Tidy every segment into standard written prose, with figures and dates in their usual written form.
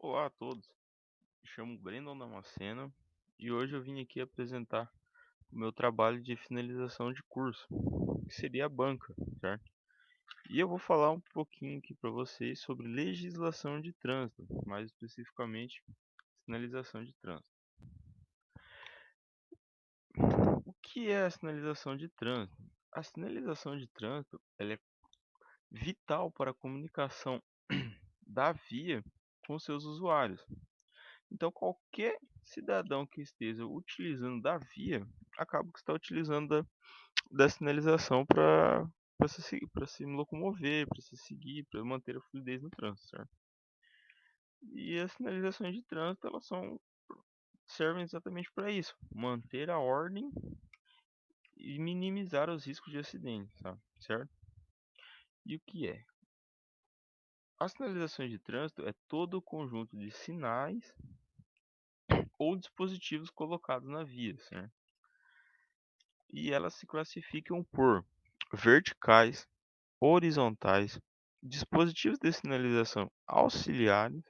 Olá a todos, me chamo Brandon Damasceno e hoje eu vim aqui apresentar o meu trabalho de finalização de curso, que seria a banca, certo? E eu vou falar um pouquinho aqui para vocês sobre legislação de trânsito, mais especificamente sinalização de trânsito. O que é a sinalização de trânsito? A sinalização de trânsito ela é vital para a comunicação da via com seus usuários. Então, qualquer cidadão que esteja utilizando da via, acaba que está utilizando da sinalização para se locomover, para se seguir, para manter a fluidez no trânsito, certo? E as sinalizações de trânsito, servem exatamente para isso, manter a ordem e minimizar os riscos de acidentes, sabe? Certo? E o que é? As sinalizações de trânsito é todo o conjunto de sinais ou dispositivos colocados na via, certo? E elas se classificam por verticais, horizontais, dispositivos de sinalização auxiliares,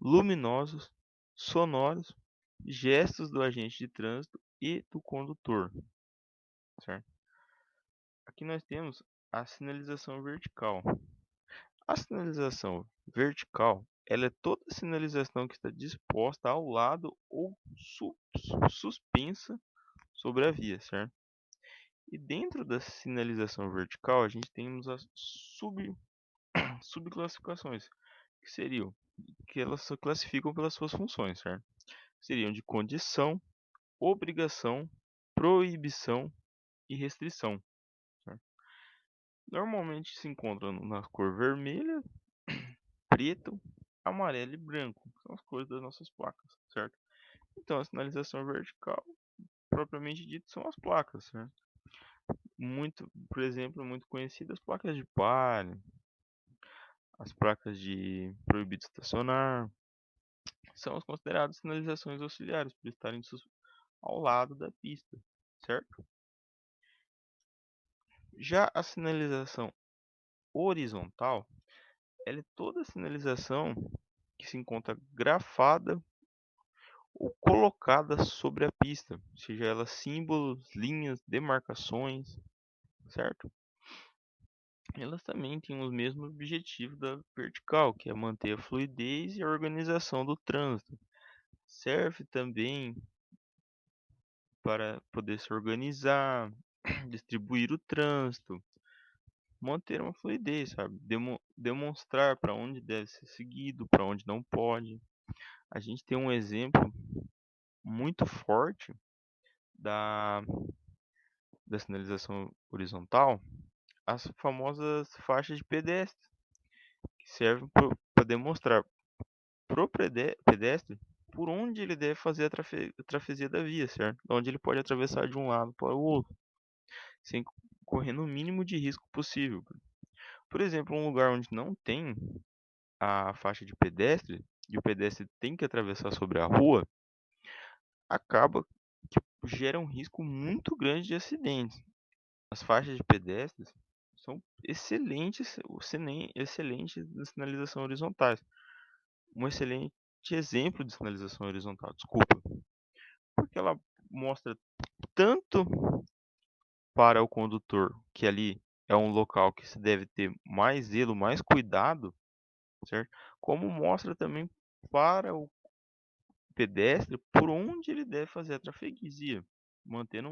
luminosos, sonoros, gestos do agente de trânsito e do condutor, certo? Aqui nós temos a sinalização vertical. A sinalização vertical, ela é toda sinalização que está disposta ao lado ou suspensa sobre a via, certo? E dentro da sinalização vertical, a gente temos as subclassificações, que seriam que elas se classificam pelas suas funções, certo? Seriam de condição, obrigação, proibição e restrição, certo? Normalmente se encontram na cor vermelha, preto, amarelo e branco, que são as cores das nossas placas, certo? Então a sinalização vertical, propriamente dito, são as placas, certo? Muito, por exemplo, muito conhecidas placas de pare, as placas de proibido estacionar, são as consideradas sinalizações auxiliares por estarem ao lado da pista, certo? Já a sinalização horizontal, ela é toda a sinalização que se encontra grafada ou colocada sobre a pista, seja ela símbolos, linhas, demarcações, certo? Elas também têm o mesmo objetivo da vertical, que é manter a fluidez e a organização do trânsito. Serve também para poder se organizar, distribuir o trânsito, manter uma fluidez, sabe? Demonstrar para onde deve ser seguido, para onde não pode. A gente tem um exemplo muito forte da, da sinalização horizontal, as famosas faixas de pedestre, que servem para demonstrar para o pedestre por onde ele deve fazer a trafesia da via, certo? Onde ele pode atravessar de um lado para o outro, sem correr no mínimo de risco possível. Por exemplo, um lugar onde não tem a faixa de pedestre e o pedestre tem que atravessar sobre a rua, acaba que gera um risco muito grande de acidentes. As faixas de pedestres são excelentes na sinalização horizontais. Um excelente exemplo de sinalização horizontal, desculpa, porque ela mostra tanto para o condutor que ali é um local que se deve ter mais zelo, mais cuidado, certo? Como mostra também para o pedestre por onde ele deve fazer a trafeguesia, mantendo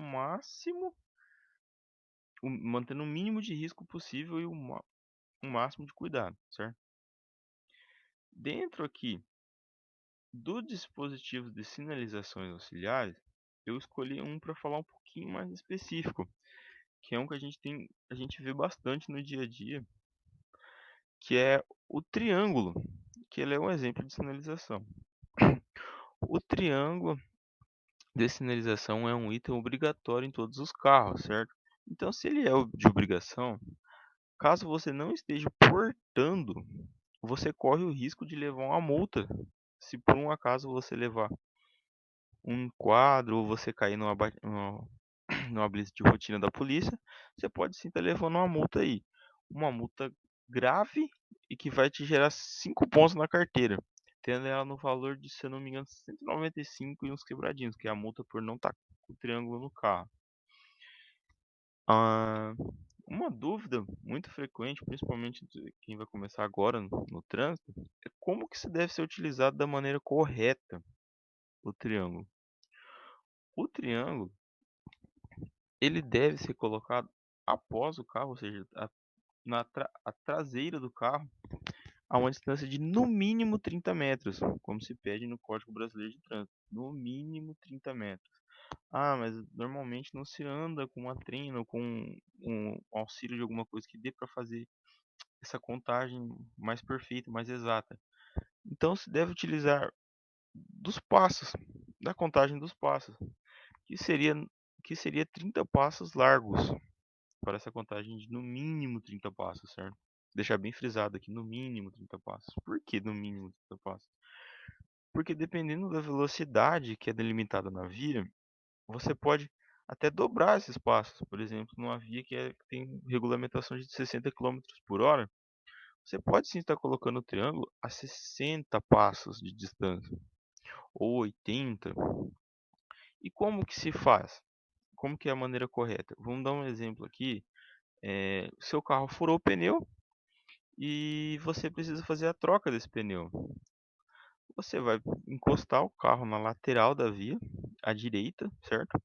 mantendo o mínimo de risco possível e o máximo de cuidado, certo? Dentro aqui do dispositivo de sinalizações auxiliares, eu escolhi um para falar um pouquinho mais específico, que é um que a gente vê bastante no dia a dia, que é o triângulo, que ele é um exemplo de sinalização. O triângulo de sinalização é um item obrigatório em todos os carros, certo? Então, se ele é de obrigação, caso você não esteja portando, você corre o risco de levar uma multa. Se por um acaso você levar um enquadro ou você cair numa blitz de rotina da polícia, você pode sim estar levando uma multa aí. Uma multa grave e que vai te gerar 5 pontos na carteira. tendo ela no valor de, se eu não me engano, 195 e uns quebradinhos, que é a multa por não estar com o triângulo no carro. Ah, uma dúvida muito frequente, principalmente de quem vai começar agora no trânsito, é como que se deve ser utilizado da maneira correta o triângulo. O triângulo, ele deve ser colocado após o carro, ou seja, a traseira do carro, a uma distância de no mínimo 30 metros, como se pede no Código Brasileiro de Trânsito. No mínimo 30 metros. Ah, mas normalmente não se anda com uma trena ou com um auxílio de alguma coisa que dê para fazer essa contagem mais perfeita, mais exata. Então se deve utilizar dos passos, da contagem dos passos, que seria, que seria 30 passos largos, para essa contagem de no mínimo 30 passos, certo? Deixar bem frisado aqui, no mínimo 30 passos. Por que no mínimo 30 passos? Porque dependendo da velocidade que é delimitada na via, você pode até dobrar esses passos. Por exemplo, numa via que tem regulamentação de 60 quilômetros por hora, você pode sim estar colocando o triângulo a 60 passos de distância, ou 80. E como que se faz? Como que é a maneira correta? Vamos dar um exemplo aqui. Seu carro furou o pneu e você precisa fazer a troca desse pneu. Você vai encostar o carro na lateral da via, à direita, certo?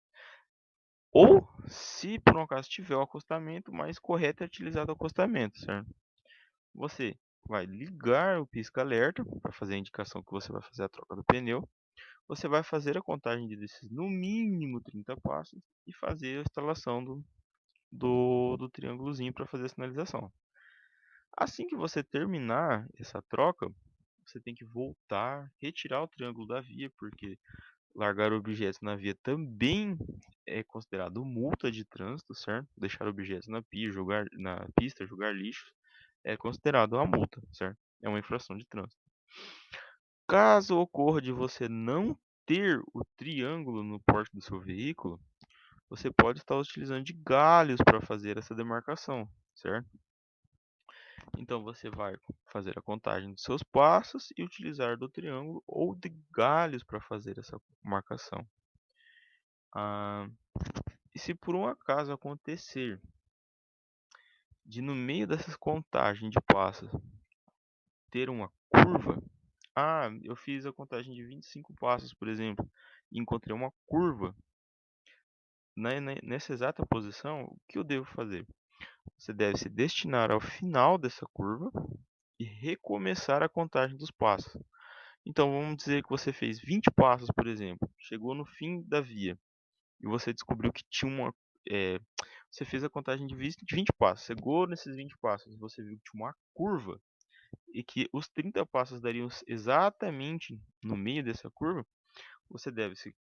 Ou, se por um acaso tiver o acostamento, o mais correto é utilizar o acostamento, certo? Você vai ligar o pisca-alerta para fazer a indicação que você vai fazer a troca do pneu. Você vai fazer a contagem desses no mínimo 30 passos e fazer a instalação do triângulozinho para fazer a sinalização. Assim que você terminar essa troca, você tem que voltar, retirar o triângulo da via, porque largar objetos na via também é considerado multa de trânsito, certo? Deixar objetos na pista, jogar lixo, é considerado uma multa, certo? É uma infração de trânsito. Caso ocorra de você não ter o triângulo no porte do seu veículo, você pode estar utilizando de galhos para fazer essa demarcação, certo? Então você vai fazer a contagem dos seus passos e utilizar do triângulo ou de galhos para fazer essa marcação. E se por um acaso acontecer de no meio dessas contagens de passos ter uma curva, eu fiz a contagem de 25 passos, por exemplo, e encontrei uma curva nessa exata posição, o que eu devo fazer? Você deve se destinar ao final dessa curva e recomeçar a contagem dos passos. Então vamos dizer que você fez 20 passos, por exemplo, chegou no fim da via e você descobriu que tinha você fez a contagem de 20 passos, chegou nesses 20 passos, você viu que tinha uma curva e que os 30 passos dariam exatamente no meio dessa curva, você deve se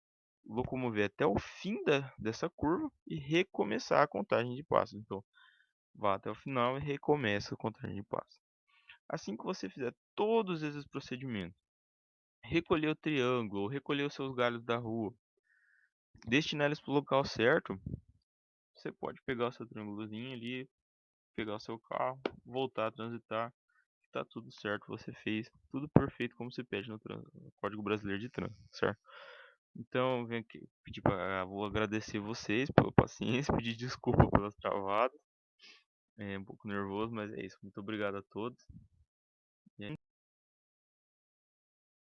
locomover até o fim dessa curva e recomeçar a contagem de passos. Então, vá até o final e recomeça a contagem de passos. Assim que você fizer todos esses procedimentos, recolher o triângulo, recolher os seus galhos da rua, destinar eles para o local certo, você pode pegar o seu triângulozinho ali, pegar o seu carro, voltar a transitar, está tudo certo, você fez tudo perfeito como se pede no Código Brasileiro de Trânsito, certo? Então, venho aqui vou agradecer vocês pela paciência, pedir desculpa pelas travadas, é um pouco nervoso, mas é isso. Muito obrigado a todos.